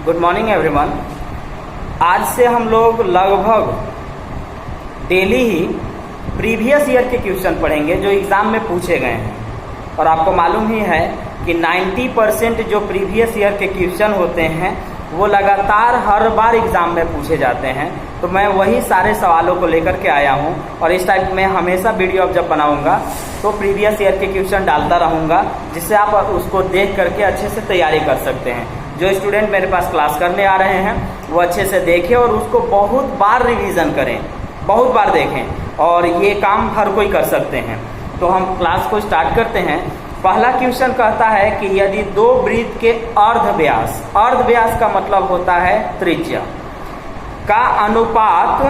Good morning everyone. आज से हम लोग लगभग डेली ही प्रीवियस ईयर के क्वेश्चन पढ़ेंगे जो एग्ज़ाम में पूछे गए हैं। और आपको मालूम ही है कि 90% जो प्रीवियस ईयर के क्वेश्चन होते हैं वो लगातार हर बार एग्ज़ाम में पूछे जाते हैं। तो मैं वही सारे सवालों को लेकर के आया हूँ और इस टाइप में हमेशा वीडियो अब जब बनाऊँगा तो प्रीवियस ईयर के क्वेश्चन डालता रहूँगा, जिससे आप उसको देख करके अच्छे से तैयारी कर सकते हैं। जो स्टूडेंट मेरे पास क्लास करने आ रहे हैं वो अच्छे से देखें और उसको बहुत बार रिवीजन करें, बहुत बार देखें, और ये काम हर कोई कर सकते हैं। तो हम क्लास को स्टार्ट करते हैं। पहला क्वेश्चन कहता है कि यदि दो वृत्त के अर्ध व्यास का मतलब होता है त्रिज्या का अनुपात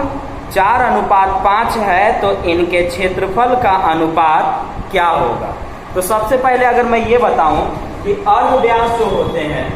4:5 है तो इनके क्षेत्रफल का अनुपात क्या होगा। तो सबसे पहले अगर मैं ये बताऊं कि अर्ध व्यास जो होते हैं,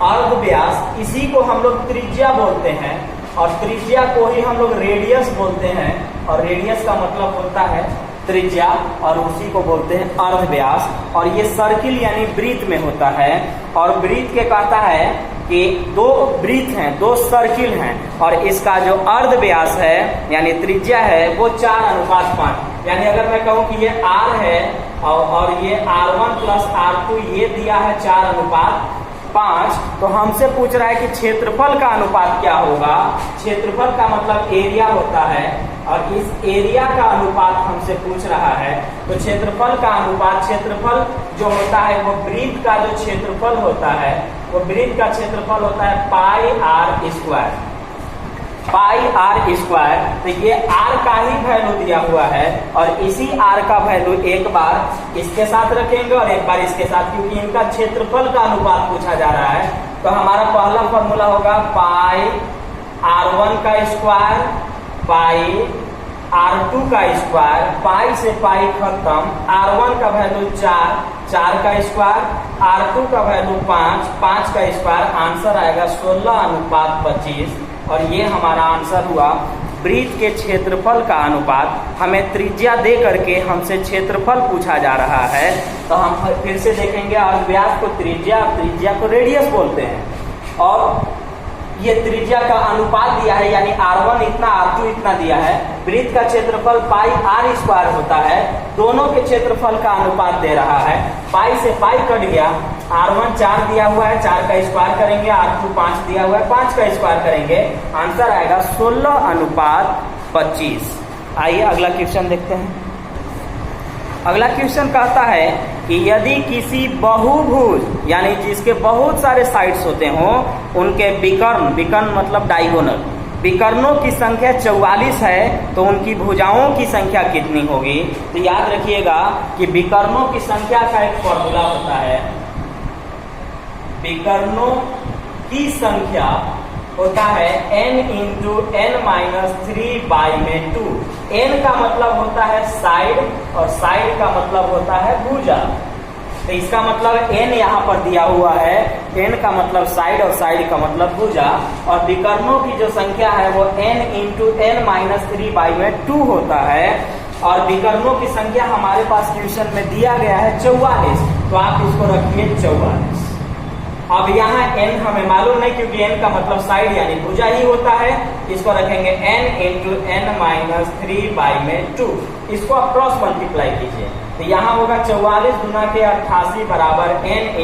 अर्ध व्यास इसी को हम लोग त्रिज्या बोलते हैं और त्रिज्या को ही हम लोग रेडियस बोलते हैं, और रेडियस का मतलब होता है त्रिज्या और उसी को बोलते हैं अर्ध व्यास। और ये सर्किल यानी वृत्त में होता है, और वृत्त के कहता है कि दो वृत्त हैं, दो सर्किल हैं, और इसका जो अर्ध व्यास है यानी त्रिज्या है वो 4:5। यानी अगर मैं कहूँ कि ये R है और ये R1 + R2 ये दिया है 4:5, तो हमसे पूछ रहा है कि क्षेत्रफल का अनुपात क्या होगा। क्षेत्रफल का मतलब एरिया होता है और इस एरिया का अनुपात हमसे पूछ रहा है। तो क्षेत्रफल का अनुपात, क्षेत्रफल जो होता है वो वृत्त का जो क्षेत्रफल होता है वो वृत्त का क्षेत्रफल होता है πr²। तो ये r का ही वैल्यू दिया हुआ है और इसी r का वैल्यू एक बार इसके साथ रखेंगे और एक बार इसके साथ, क्योंकि इनका क्षेत्रफल का अनुपात पूछा जा रहा है। तो हमारा पहला फॉर्मूला होगा πr1 का स्क्वायर πr2 का स्क्वायर, पाई से पाई खत्म, r1 का वैल्यू 4 का स्क्वायर, r2 का वैल्यू 5 का स्क्वायर, आंसर आएगा 16:25। और ये हमारा आंसर हुआ। वृत्त के क्षेत्रफल का अनुपात, हमें त्रिज्या दे करके हमसे क्षेत्रफल पूछा जा रहा है। तो हम फिर से देखेंगे, अर्ध व्यास को त्रिज्या, त्रिज्या को रेडियस बोलते हैं, और ये त्रिज्या का अनुपात दिया है यानी R1 इतना R2 इतना दिया है। वृत्त का क्षेत्रफल πr² होता है, दोनों के क्षेत्रफल का अनुपात दे रहा है। पाई से पाई कट गया, R1 4 दिया हुआ है, 4 का स्क्वायर करेंगे, R2 5 दिया हुआ है, 5 का स्क्वायर करेंगे, आंसर आएगा 16:25। आइए अगला क्वेश्चन देखते हैं। अगला क्वेश्चन कहता है कि यदि किसी बहुभुज यानी जिसके बहुत सारे साइड्स होते हों उनके विकर्ण मतलब डायगोनल विकर्णों की संख्या 44 है तो उनकी भुजाओं की संख्या कितनी होगी। तो याद रखिएगा कि विकर्णों की संख्या का एक फॉर्मूला होता है। विकर्णों की संख्या होता है n × n-3/2। n का मतलब होता है साइड और साइड का मतलब होता है भुजा। तो इसका मतलब n यहाँ पर दिया हुआ है, n का मतलब साइड और साइड का मतलब भुजा, और विकर्णों की जो संख्या है वो n × n-3/2 होता है। और विकर्णों की संख्या हमारे पास क्वेश्चन में दिया गया है 44, तो आप इसको रखिए 44। अब यहाँ n हमें मालूम नहीं क्योंकि n का मतलब साइड यानी भुजा ही होता है, इसको रखेंगे n × n-3/2। इसको आप क्रॉस मल्टीप्लाई कीजिए तो यहाँ होगा 44 गुना के 88 बराबर n ×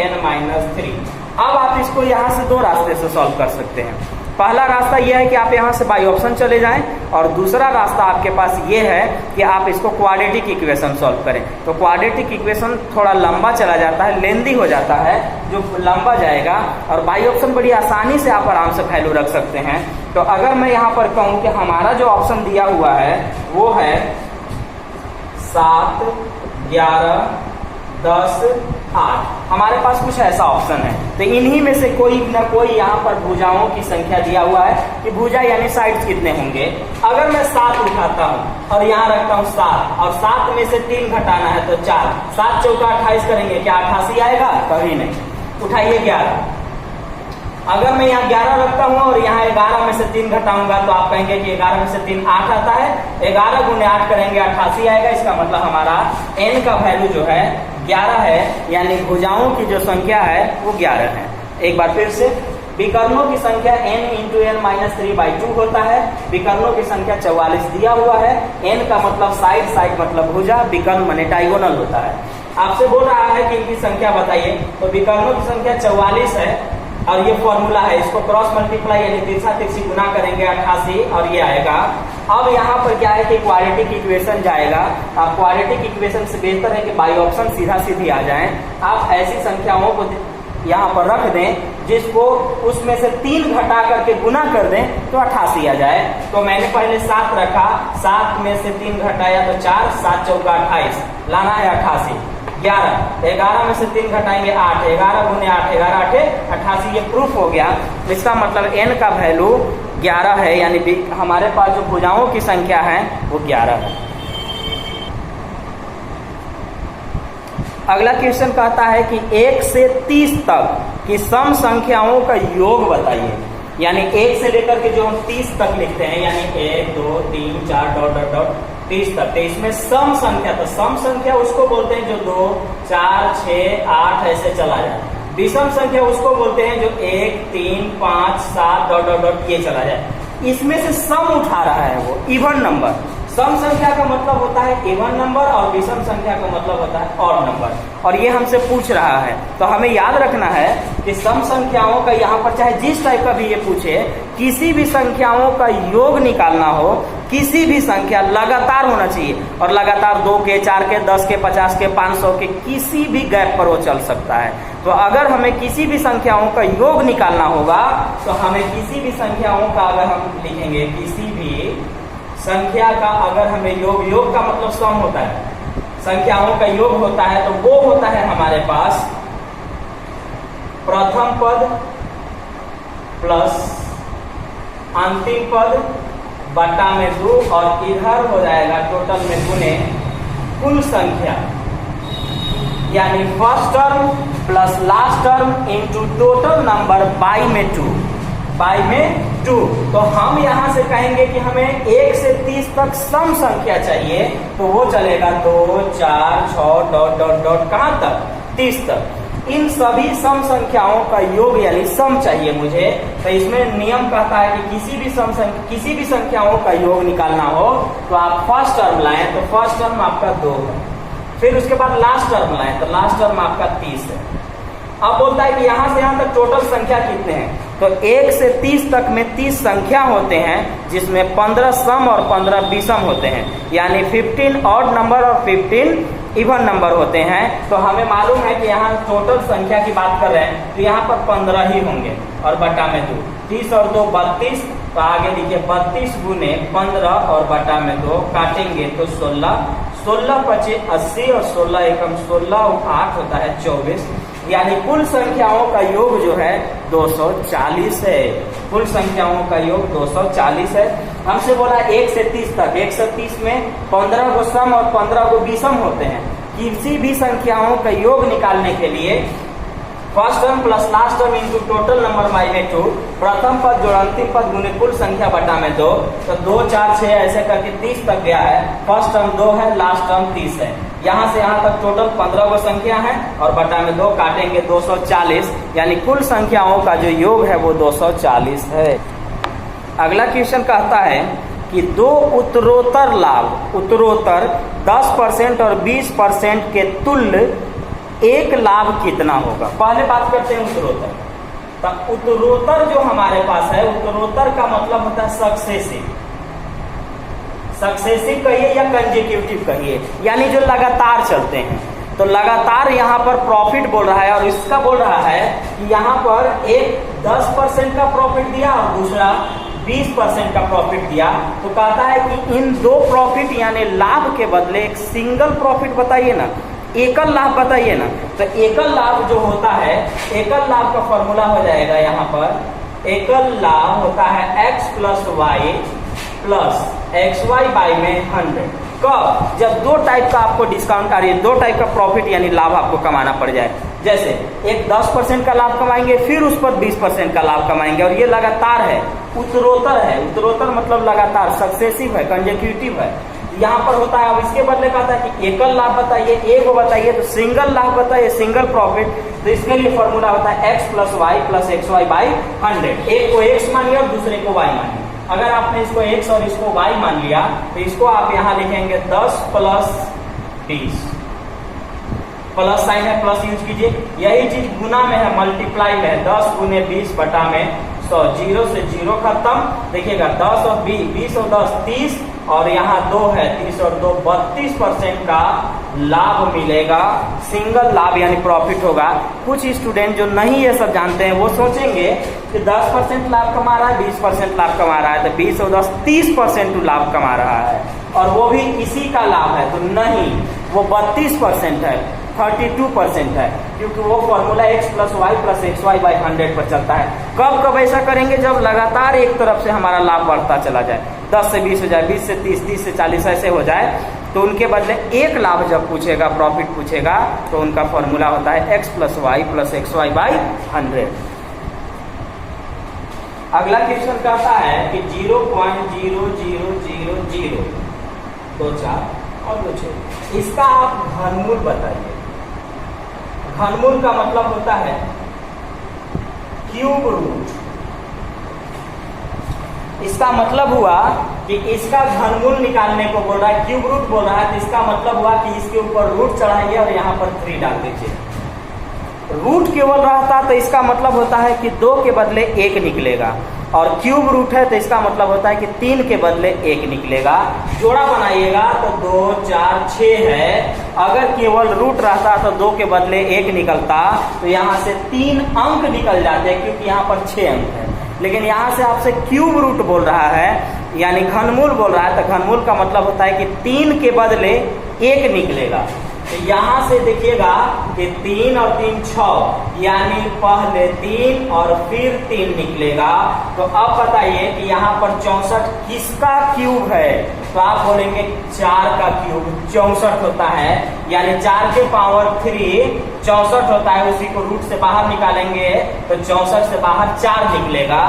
n-3। अब आप इसको यहाँ से दो रास्ते से सॉल्व कर सकते हैं। पहला रास्ता यह है कि आप यहाँ से बाई ऑप्शन चले जाएं, और दूसरा रास्ता आपके पास ये है कि आप इसको क्वाड्रेटिक इक्वेशन सॉल्व करें। तो क्वाड्रेटिक इक्वेशन थोड़ा लंबा चला जाता है, लेंदी हो जाता है, जो लंबा जाएगा, और बाई ऑप्शन बड़ी आसानी से आप आराम से वैल्यू रख सकते हैं। तो अगर मैं यहाँ पर कहूँ कि हमारा जो ऑप्शन दिया हुआ है वो है 7, 11, 10, 8, हमारे पास कुछ ऐसा ऑप्शन है। तो इन्हीं में से कोई ना कोई यहाँ पर भुजाओं की संख्या दिया हुआ है कि भुजा यानी साइड्स कितने होंगे। अगर मैं 7 उठाता हूँ और यहाँ रखता हूँ 7, और 7 में से 3 घटाना है तो 4, 7 चौका 28 करेंगे, क्या 88 आएगा? कभी नहीं। उठाइए 11। अगर मैं यहाँ 11 रखता हूँ और यहाँ 11 में से 3 घटाऊंगा तो आप कहेंगे कि 11 में से 3 8 आता है, 11 × 8 करेंगे 88 आएगा। इसका मतलब हमारा n का वैल्यू जो है 11 है, यानी भुजाओं की जो संख्या है वो 11 है। एक बार फिर से, विकर्णों की संख्या n इंटू n माइनस 3/2 होता है। विकर्णों की संख्या 44 दिया हुआ है। n का मतलब साइड, साइड मतलब भुजा, विकर्ण माने डायगोनल होता है। आपसे बोल रहा है कि इनकी संख्या बताइए, तो विकर्णों की संख्या 44 है और ये फॉर्मूला है, इसको क्रॉस मल्टीप्लाई यानी तिरछा तिरछी गुना करेंगे 88 और ये आएगा। अब यहाँ पर क्या है कि क्वाड्रेटिक इक्वेशन जाएगा। आप क्वाड्रेटिक इक्वेशन से बेहतर है कि बाई ऑप्शन सीधा सीधी आ जाएं। आप ऐसी संख्याओं को यहाँ पर रख दें जिसको उसमें से 3 घटा करके गुना कर दें तो 88 आ जाए। तो मैंने पहले 7 रखा, 7 में से 3 घटाया तो 4, 7 चौका 28, लाना है 88। 11 में से 3 घटाएंगे 8, 11 गुने 8, 11 8 88, ये प्रूफ हो गया। इसका मतलब n का वैल्यू 11 है, यानी हमारे पास जो भुजाओं की संख्या है वो 11 है। अगला क्वेश्चन कहता है कि 1 से 30 तक की सम संख्याओं का योग बताइए। यानी 1 से लेकर के जो हम 30 तक लिखते हैं, यानी 1 2 3 4 डॉट डॉट डॉट 30 तक, तो इसमें सम संख्या, तो सम संख्या उसको बोलते हैं जो 2 4 6 8 ऐसे चला जाए। विषम संख्या उसको बोलते हैं जो 1 3 5 7 डॉट डॉट डॉट ये चला जाए। इसमें से सम उठा रहा है वो इवन नंबर। सम संख्या का मतलब होता है इवन नंबर और विषम संख्या का मतलब होता है ऑड नंबर, और ये हमसे पूछ रहा है। तो हमें याद रखना है कि सम संख्याओं का यहाँ पर चाहे जिस टाइप का भी ये पूछे, किसी भी संख्याओं का योग निकालना हो, किसी भी संख्या लगातार होना चाहिए, और लगातार 2 के 4 के 10 के 50 के 500 के किसी भी गैप पर वो चल सकता है। तो अगर हमें किसी भी संख्याओं का योग निकालना होगा तो हमें किसी भी संख्याओं का अगर हम लिखेंगे, किसी भी संख्या का अगर हमें योग का मतलब सम होता है, संख्याओं का योग होता है, तो वो होता है हमारे पास प्रथम पद प्लस अंतिम पद बटा में 2 और इधर हो जाएगा टोटल में गुने कुल संख्या, यानी first term plus last term into total number by में 2, बाई में 2। तो हम यहां से कहेंगे कि हमें 1 से 30 तक सम संख्या चाहिए, तो वो चलेगा 2 4 6 डॉट डॉट डॉट कहां तक, 30 तक। इन सभी सम संख्याओं का योग यानी सम चाहिए मुझे। तो इसमें नियम कहता है कि किसी भी संख्याओं का योग निकालना हो तो आप फर्स्ट टर्म लाएं, तो फर्स्ट टर्म आपका 2 है, फिर उसके बाद लास्ट टर्म लाएं तो लास्ट टर्म आपका 30 है। अब बोलता है कि यहां से यहां तक टोटल संख्या कितने हैं, तो 1 से 30 तक में 30 संख्या होते हैं, जिसमें 15 सम और 15 विषम होते हैं, यानी 15 ऑड नंबर और 15 इवन नंबर होते हैं। तो हमें मालूम है कि यहाँ टोटल संख्या की बात कर रहे हैं तो यहाँ पर 15 ही होंगे और बटा में 2, 30 और 2 32, तो आगे देखिए 32 गुने 15 और बटा में 2 काटेंगे तो 16, 16 25 80 और 16 एकम 16 और 8 होता है 24, यानी कुल संख्याओं का योग जो है 240 है। कुल संख्याओं का योग 240 है। हमसे बोला 1 से 30 तक, 1 से 30 में 15 को सम और 15 को विषम होते हैं। किसी भी संख्याओं का योग निकालने के लिए first term plus last term into total number by में 2, प्रथम पद जोड़ अंतिम पद गुने कुल संख्या बटा में 2, तो 2 4 6 ऐसे करके 30 तक गया है। फर्स्ट टर्म 2 है, लास्ट टर्म 30 है। यहाँ से यहाँ तक टोटल 15 को संख्या है और बटा में 2 काटेंगे 240, यानी कुल संख्याओं का जो योग है वो 240 है। अगला क्वेश्चन कहता है कि 2 उत्तरोत्तर लाभ, उत्तरोत्तर 10% और 20% के तुल्य एक लाभ कितना होगा। पहले बात करते हैं उत्तरोत्तर। तो उत्तरोत्तर जो हमारे पास है, उत्तरोत्तर का मतलब होता है सक्सेसिव, सक्सेसिव कहिए या कंसेक्यूटिव कहिए, यानी जो लगातार चलते हैं। तो लगातार यहाँ पर प्रॉफिट बोल रहा है और इसका बोल रहा है कि यहाँ पर एक 10% का प्रॉफिट दिया और दूसरा 20% का प्रॉफिट दिया। तो कहता है कि इन 2 प्रॉफिट यानी लाभ के बदले एक सिंगल प्रॉफिट बताइए ना, एकल लाभ बताइए ना। तो एकल लाभ जो होता है, एकल लाभ का फॉर्मूला हो जाएगा यहाँ पर, एकल लाभ होता है x plus y plus x y by में 100। कब? जब 2 टाइप का आपको डिस्काउंट आ रही है, 2 टाइप का प्रॉफिट यानी लाभ आपको कमाना पड़ जाए। जैसे एक 10% का लाभ कमाएंगे, फिर उस पर 20% का लाभ कमाएंगे, और ये लगातार है, उत्तरोत्तर है। उत्तरोत्तर मतलब लगातार, सक्सेसिव है, कंसेक्यूटिव है। यहाँ पर होता है। अब इसके बदले कहता है कि एकल लाभ बताइए, एक बताइए, तो सिंगल लाभ बताइए, सिंगल प्रॉफिट। तो इसके लिए फॉर्मूला होता है x plus y plus x y by 100। एक को x मानिए और दूसरे को y मानिए। अगर आपने इसको x और इसको y मान लिया तो इसको आप यहाँ लिखेंगे 10 प्लस 20, प्लस साइन है, प्लस यूज कीजिए। यही चीज गुना में है, मल्टीप्लाई में है, 10 गुने 20 बटा में 100, 0 से 0 खत्म। देखिएगा 10 और 20 और 10 30, और यहाँ 2 है, 30 और 2 32% का लाभ मिलेगा। सिंगल लाभ यानी प्रॉफिट होगा। कुछ स्टूडेंट जो नहीं ये सब जानते हैं वो सोचेंगे कि 10% लाभ कमा रहा है, 20% लाभ कमा रहा है, तो 20 और 10 30% लाभ कमा रहा है, और वो भी इसी का लाभ है। तो नहीं, वो 32% है, 32% है, क्योंकि वो formula x plus y plus x y by 100 पर चलता है। कब कब ऐसा करेंगे? जब लगातार एक तरफ से हमारा लाभ बढ़ता चला जाए, 10 से 20 हो जाए, 20 से 30, 30 से 40 ऐसे हो जाए, तो उनके बदले एक लाभ जब पूछेगा, प्रॉफिट पूछेगा, तो उनका फॉर्मूला होता है x plus y plus x y by 100। अगला क्वेश्चन कहता है कि 0.0000 2 4 और 2 6, इसका आप घनमूल बताइए। घनमूल का मतलब होता है क्यूब रूट। इसका मतलब हुआ कि इसका घनमूल निकालने को बोल रहा है, क्यूब रूट बोल रहा है, तो इसका मतलब हुआ कि इसके ऊपर रूट चढ़ाइए और यहाँ पर 3 डाल दीजिए। रूट केवल रहता तो इसका मतलब होता है कि 2 के बदले 1 निकलेगा, और क्यूब रूट है तो इसका मतलब होता है कि 3 के बदले 1 निकलेगा। जोड़ा बनाइएगा तो 2 4 6 है। अगर केवल रूट रहता तो 2 के बदले 1 निकलता, तो यहाँ से 3 अंक निकल जाते, क्योंकि यहाँ पर 6 अंक है। लेकिन यहाँ से आपसे क्यूब रूट बोल रहा है, यानी घनमूल बोल रहा है, तो घनमूल का मतलब होता है कि 3 के बदले 1 निकलेगा। तो यहाँ से देखिएगा कि 3 और 3 6, यानी पहले 3 और फिर 3 निकलेगा। तो अब बताइए कि यहाँ पर 64 किसका क्यूब है? तो आप बोलेंगे 4 का क्यूब 64 होता है, यानी 4 के पावर 3 64 होता है। उसी को रूट से बाहर निकालेंगे तो 64 से बाहर 4 निकलेगा।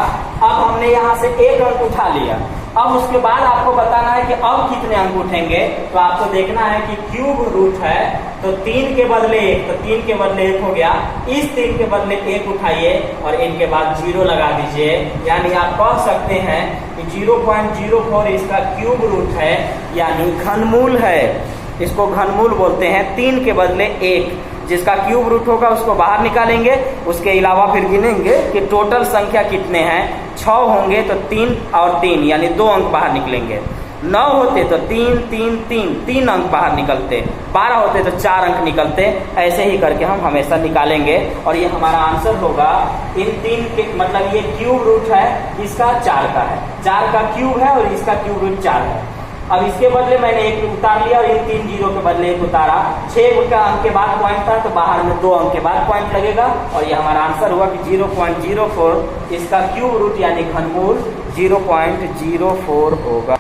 अब हमने यहाँ से 1 अंक उठा लिया। अब उसके बाद आपको बताना है कि अब कितने अंक उठेंगे। तो आपको देखना है कि क्यूब रूट है तो 3 के बदले 1, तो 3 के बदले 1 हो गया। इस 3 के बदले 1 उठाइए और इनके बाद 0 लगा दीजिए, यानी आप कह सकते हैं कि 0.04 इसका क्यूब रूट है, यानी घनमूल है। इसको घनमूल बोलते हैं। 3 के बदले 1 जिसका क्यूब रूट होगा उसको बाहर निकालेंगे, उसके अलावा फिर गिनेंगे कि टोटल संख्या कितने हैं। 6 होंगे तो 3 और 3 यानी 2 अंक बाहर निकलेंगे। 9 होते तो 3 3 3 3 अंक बाहर निकलते। 12 होते तो 4 अंक निकलते। ऐसे ही करके हम हमेशा निकालेंगे और ये हमारा आंसर होगा। इन 3 के मतलब ये क्यूब रूट है, इसका 4 का है, 4 का क्यूब है और इसका क्यूब रूट 4 है। अब इसके बदले मैंने 1 उतार लिया और इन 3 जीरो के बदले 1 उतारा। 6 का अंक के बाद पॉइंट था तो बाहर में 2 अंक के बाद पॉइंट लगेगा और ये हमारा आंसर हुआ कि 0.04 इसका क्यूब रूट यानी घनमूल 0.04 होगा।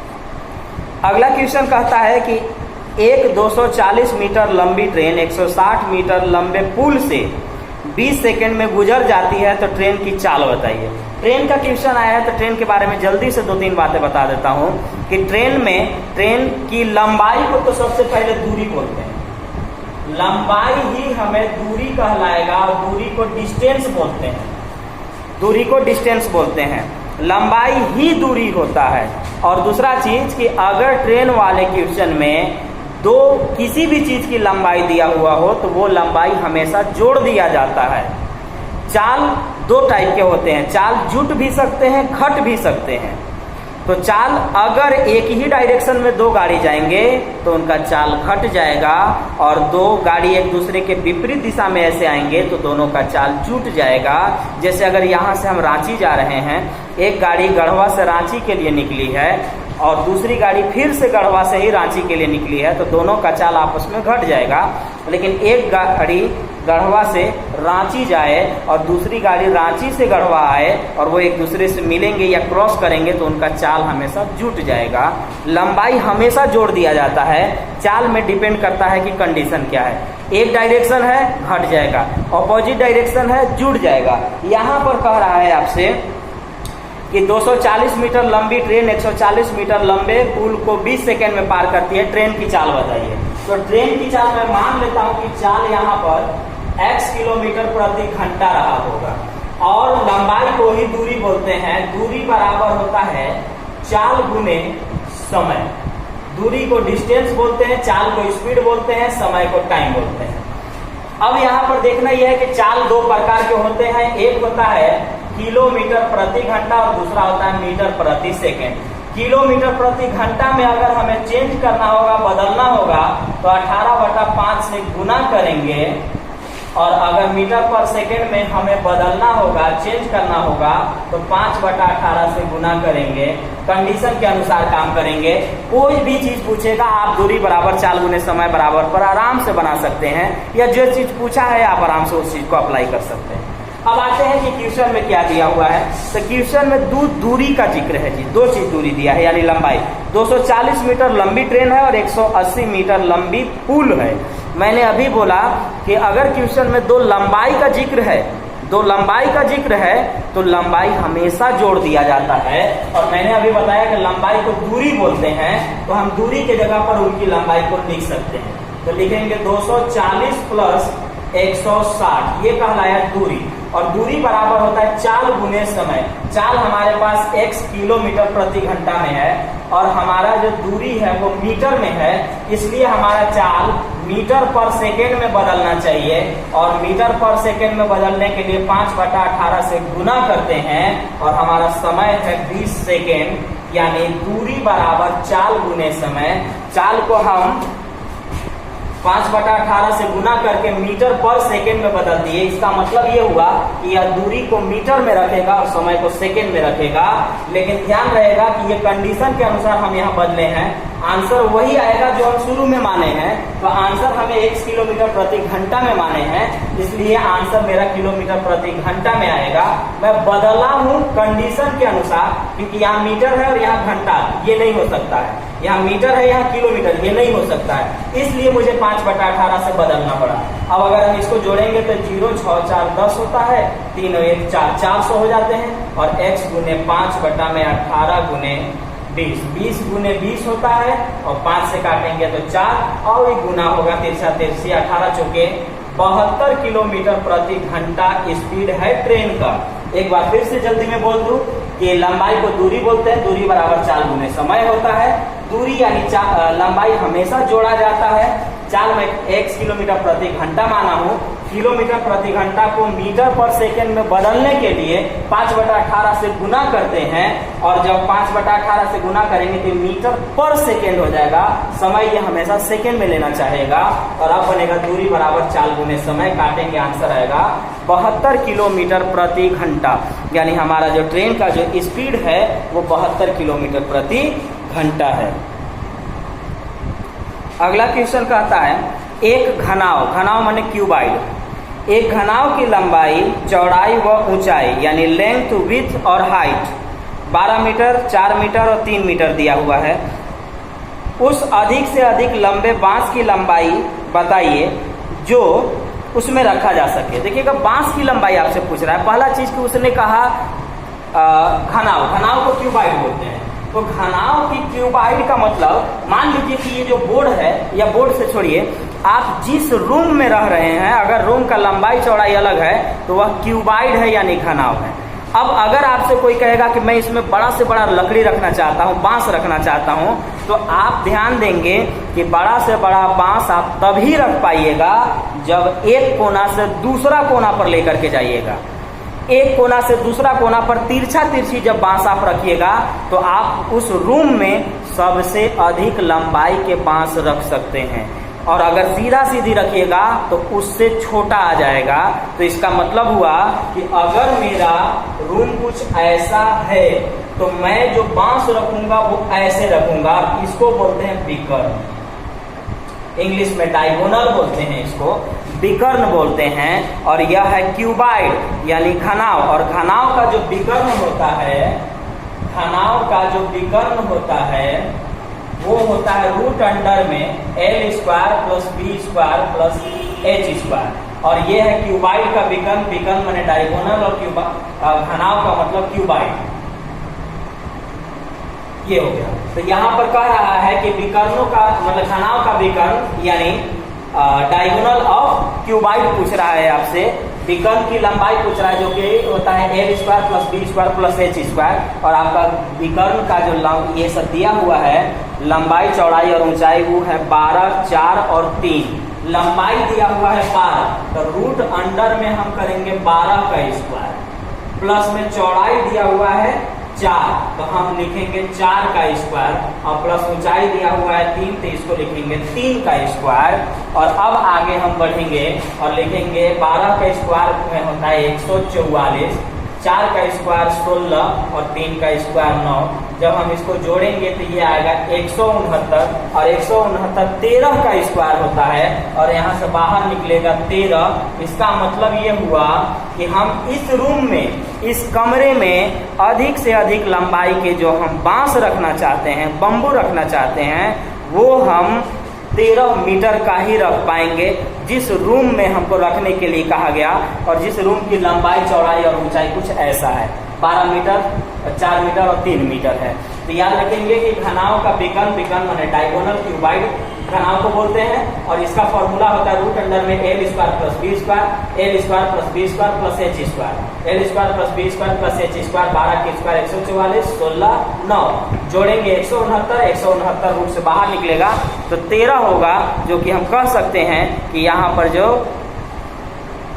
अगला क्वेश्चन कहता है कि एक 240 मीटर लंबी ट्रेन 160 मीटर लंबे पुल से 20 सेकंड में गुजर जाती है तो ट्रेन की चाल बताइए। ट्रेन का क्वेश्चन आया है तो ट्रेन के बारे में जल्दी से 2-3 बातें बता देता हूं कि ट्रेन की लंबाई को तो सबसे पहले दूरी बोलते हैं। लंबाई ही हमें दूरी कहलाएगा और दूरी को डिस्टेंस बोलते हैं। दूरी को डिस्टेंस बोलते हैं, लंबाई ही दूरी होता है। और दूसरा चीज कि अगर ट्रेन वाले क्वेश्चन में किसी भी चीज की लंबाई दिया हुआ हो तो वो लंबाई हमेशा जोड़ दिया जाता है। चाल 2 टाइप के होते हैं, चाल जुट भी सकते हैं, घट भी सकते हैं। तो चाल अगर एक ही डायरेक्शन में 2 गाड़ी जाएंगे तो उनका चाल घट जाएगा, और 2 गाड़ी एक दूसरे के विपरीत दिशा में ऐसे आएंगे तो दोनों का चाल जुट जाएगा। जैसे अगर यहाँ से हम रांची जा रहे हैं, एक गाड़ी गढ़वा से रांची के लिए निकली है और दूसरी गाड़ी फिर से गढ़वा से ही रांची के लिए निकली है, तो दोनों का चाल आपस में घट जाएगा। लेकिन एक गाड़ी गढ़वा से रांची जाए और दूसरी गाड़ी रांची से गढ़वा आए और वो एक दूसरे से मिलेंगे या क्रॉस करेंगे तो उनका चाल हमेशा जुट जाएगा। लंबाई हमेशा जोड़ दिया जाता है, चाल में डिपेंड करता है कि कंडीशन क्या है। एक डायरेक्शन है घट जाएगा, अपोजिट डायरेक्शन है जुड़ जाएगा। यहाँ पर कह रहा है आपसे कि 240 मीटर लंबी ट्रेन 140 मीटर लंबे पुल को 20 सेकेंड में पार करती है, ट्रेन की चाल बताइए। तो ट्रेन की चाल मैं मान लेता हूं कि चाल यहाँ पर x किलोमीटर प्रति घंटा रहा होगा, और लंबाई को ही दूरी बोलते हैं। दूरी बराबर होता है चाल गुने समय। दूरी को डिस्टेंस बोलते हैं, चाल को स्पीड बोलते हैं, समय को टाइम बोलते हैं। अब यहाँ पर देखना यह है कि चाल दो प्रकार के होते हैं, एक होता है किलोमीटर प्रति घंटा और दूसरा होता है मीटर प्रति सेकेंड। किलोमीटर प्रति घंटा में अगर हमें चेंज करना होगा, बदलना होगा, तो 18/5 से गुना करेंगे, और अगर मीटर पर सेकेंड में हमें बदलना होगा, चेंज करना होगा, तो 5/18 से गुना करेंगे। कंडीशन के अनुसार काम करेंगे। कोई भी चीज पूछेगा आप दूरी बराबर चाल गुने समय बराबर पर आराम से बना सकते हैं, या जो चीज पूछा है आप आराम से उस चीज को अप्लाई कर सकते हैं। अब आते हैं कि क्वेश्चन में क्या दिया हुआ है। तो क्वेश्चन में दूरी का जिक्र है जी, दो चीज दूरी दिया है, यानी लंबाई। 240 मीटर लंबी ट्रेन है और 180 मीटर लंबी पुल है। मैंने अभी बोला कि अगर क्वेश्चन में दो लंबाई का जिक्र है, तो लंबाई हमेशा जोड़ दिया जाता है। और मैंने अभी बताया कि लंबाई को दूरी बोलते हैं, तो हम दूरी के जगह पर उनकी लंबाई को लिख सकते हैं। तो लिखेंगे 240 प्लस 160, ये कहलाया दूरी। और दूरी बराबर होता है चाल गुने समय। चाल हमारे पास x किलोमीटर प्रति घंटा में है, और हमारा जो दूरी है वो मीटर में है, इसलिए हमारा चाल मीटर पर सेकेंड में बदलना चाहिए। और मीटर पर सेकेंड में बदलने के लिए 5/18 से गुना करते हैं, और हमारा समय है 20 सेकेंड। यानी दूरी बराबर चाल गुने समय। चाल को हम 5/18 से गुना करके मीटर पर सेकेंड में बदल दिए। इसका मतलब ये हुआ कि यह दूरी को मीटर में रखेगा और समय को सेकेंड में रखेगा। लेकिन ध्यान रहेगा कि ये कंडीशन के अनुसार हम यहाँ बदले हैं, आंसर वही आएगा जो हम शुरू में माने हैं। तो आंसर हमें x किलोमीटर प्रति घंटा में माने हैं, इसलिए आंसर मेरा किलोमीटर प्रति घंटा में आएगा। मैं बदला हूँ कंडीशन के अनुसार, क्योंकि यहाँ मीटर है और यहाँ घंटा, ये नहीं हो सकता है। यहाँ मीटर है, यहाँ किलोमीटर, ये नहीं हो सकता है, इसलिए मुझे 5/18 से बदलना पड़ा। अब अगर हम इसको जोड़ेंगे तो 0 6 4 10 होता है, 3 और 1 4, 400 हो जाते हैं। और x गुने 5/18 गुने 20, 20 गुने 20 होता है, और 5 से काटेंगे तो 4, और ये गुना होगा 3 18 चौके 72 किलोमीटर प्रति घंटा स्पीड है ट्रेन का। एक बार फिर से जल्दी में बोल दूं कि लंबाई को दूरी बोलते हैं, दूरी बराबर चाल गुने समय होता है। दूरी यानी लंबाई हमेशा जोड़ा जाता है। चाल में x किलोमीटर प्रति घंटा माना हूँ, किलोमीटर प्रति घंटा को मीटर पर सेकेंड में बदलने के लिए 5/18 से गुना करते हैं, और जब 5/18 से गुना करेंगे तो मीटर पर सेकेंड हो जाएगा। समय ये हमेशा सेकेंड में लेना चाहेगा, और अब बनेगा दूरी बराबर चाल गुने समय। काटेंगे, आंसर आएगा 72 किलोमीटर प्रति घंटा। यानी हमारा जो ट्रेन का जो स्पीड है वो 72 किलोमीटर प्रति घंटा है। अगला क्वेश्चन कहता है एक घनाव माने क्यूबाइड, एक घनाव की लंबाई, चौड़ाई व ऊंचाई यानी लेंथ, विड्थ और हाइट 12 मीटर, 4 मीटर और 3 मीटर दिया हुआ है। उस अधिक से अधिक लंबे बांस की लंबाई बताइए जो उसमें रखा जा सके। देखिएगा, बांस की लंबाई आपसे पूछ रहा है। पहला चीज कि उसने कहा घनाव को क्यूबाइड बोलते हैं। तो घनाव की क्यूबाइड का मतलब, मान लीजिए कि ये जो बोर्ड है, या बोर्ड से छोड़िए, आप जिस रूम में रह रहे हैं, अगर रूम का लंबाई चौड़ाई अलग है तो वह क्यूबाइड है यानी घनाव है। अब अगर आपसे कोई कहेगा कि मैं इसमें बड़ा से बड़ा लकड़ी रखना चाहता हूँ, बांस रखना चाहता हूँ, तो आप ध्यान देंगे कि बड़ा से बड़ा बांस आप तभी रख पाइएगा जब एक कोना से दूसरा कोना पर लेकर के जाइएगा। एक कोना से दूसरा कोना पर तिरछी जब बांस आप रखिएगा तो आप उस रूम में सबसे अधिक लंबाई के बांस रख सकते हैं। और अगर सीधा सीधी रखिएगा तो उससे छोटा आ जाएगा। तो इसका मतलब हुआ कि अगर मेरा रूम कुछ ऐसा है तो मैं जो बांस रखूंगा वो ऐसे रखूंगा। इसको बोलते हैं बिकर्न, इंग्लिश में डायगोनल बोलते हैं, इसको बिकर्न बोलते हैं। और यह है क्यूबाइड यानी घनाव। और घनाव का जो बिकर्न होता है, घनाव का जो बिकर्न होता है वो होता है रूट अंडर में l² + b² + h²। और ये है क्यूबाइड का बिकर्न। बिकर्न माने डायगोनल और घनाव का मतलब क्यूबाइड। ये हो गया। तो यहाँ पर कह रहा है कि विकर्णों का मतलब घनाओं का विकर्ण यानी डायगोनल ऑफ क्यूबाइड पूछ रहा है आपसे। विकर्ण की लंबाई पूछ रहा है जो कि होता है l square plus b square plus h square. और आपका विकर्ण का जो ये सब दिया हुआ है लंबाई चौड़ाई और ऊंचाई वो है 12, 4 और 3। लंबाई दिया हुआ है 12, तो रूट अंडर में हम करेंगे 12 का स्क्वायर, प्लस में चौड़ाई दिया हुआ है 4, तो हम लिखेंगे 4 का स्क्वायर, और प्लस ऊंचाई दिया हुआ है 3, तो इसको लिखेंगे 3 का स्क्वायर। और अब आगे हम बढ़ेंगे और लिखेंगे 12 का स्क्वायर में होता है 144, 4 का स्क्वायर 16 और 3 का स्क्वायर 9। जब हम इसको जोड़ेंगे तो ये आएगा 169, और 169 13 का स्क्वायर होता है, और यहाँ से बाहर निकलेगा 13। इसका मतलब ये हुआ कि हम इस रूम में, इस कमरे में अधिक से अधिक लंबाई के जो हम बांस रखना चाहते हैं, बम्बू रखना चाहते हैं, वो हम 13 मीटर का ही रख पाएंगे, जिस रूम में हमको रखने के लिए कहा गया। और जिस रूम की लंबाई चौड़ाई और ऊंचाई कुछ ऐसा है, 12 मीटर, 4 मीटर और 3 मीटर है। तो याद रखेंगे कि घनाओं का विकर्ण माने डायगोनल क्यूबाइड घनाओं को बोलते हैं, और इसका फॉर्मूला होता है रूट अंडर में l square plus b square, l square plus b square plus h square, l square plus b square plus h square, 12 के स्क्वायर 144, 16, 9 जोड़ेंगे 169 रूट से बाहर निकलेगा तो 13 होगा, जो कि हम कह सकते हैं कि यहाँ पर जो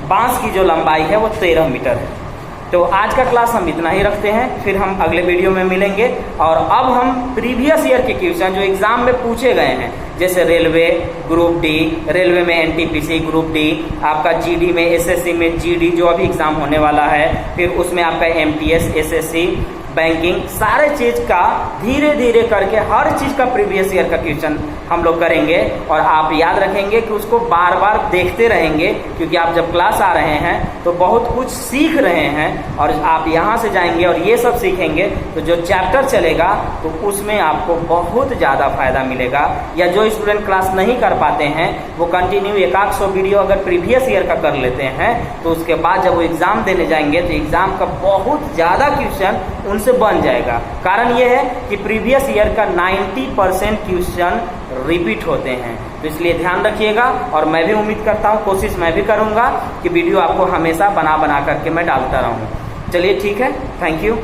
बांस की जो लंबाई है वो 13 मीटर है। तो आज का क्लास हम इतना ही रखते हैं, फिर हम अगले वीडियो में मिलेंगे। और अब हम प्रीवियस ईयर के क्वेश्चन जो एग्जाम में पूछे गए हैं, जैसे रेलवे ग्रुप डी, रेलवे में एनटीपीसी ग्रुप डी, आपका जीडी में, एसएससी में जीडी जो अभी एग्जाम होने वाला है, फिर उसमें आपका एमटीएस, एसएससी, बैंकिंग, सारे चीज का धीरे धीरे करके हर चीज का प्रीवियस ईयर का क्वेश्चन हम लोग करेंगे। और आप याद रखेंगे कि उसको बार बार देखते रहेंगे, क्योंकि आप जब क्लास आ रहे हैं तो बहुत कुछ सीख रहे हैं, और आप यहाँ से जाएंगे और ये सब सीखेंगे तो जो चैप्टर चलेगा तो उसमें आपको बहुत ज़्यादा फायदा मिलेगा। या जो स्टूडेंट क्लास नहीं कर पाते हैं वो कंटिन्यू 100 वीडियो अगर प्रीवियस ईयर का कर लेते हैं तो उसके बाद जब वो एग्जाम देने जाएंगे तो एग्जाम का बहुत ज़्यादा क्वेश्चन उनसे बन जाएगा। कारण ये है कि प्रीवियस ईयर का 90% क्वेश्चन रिपीट होते हैं। तो इसलिए ध्यान रखिएगा, और मैं भी उम्मीद करता हूँ, कोशिश मैं भी करूँगा कि वीडियो आपको हमेशा बना करके मैं डालता रहूँ। चलिए ठीक है, थैंक यू।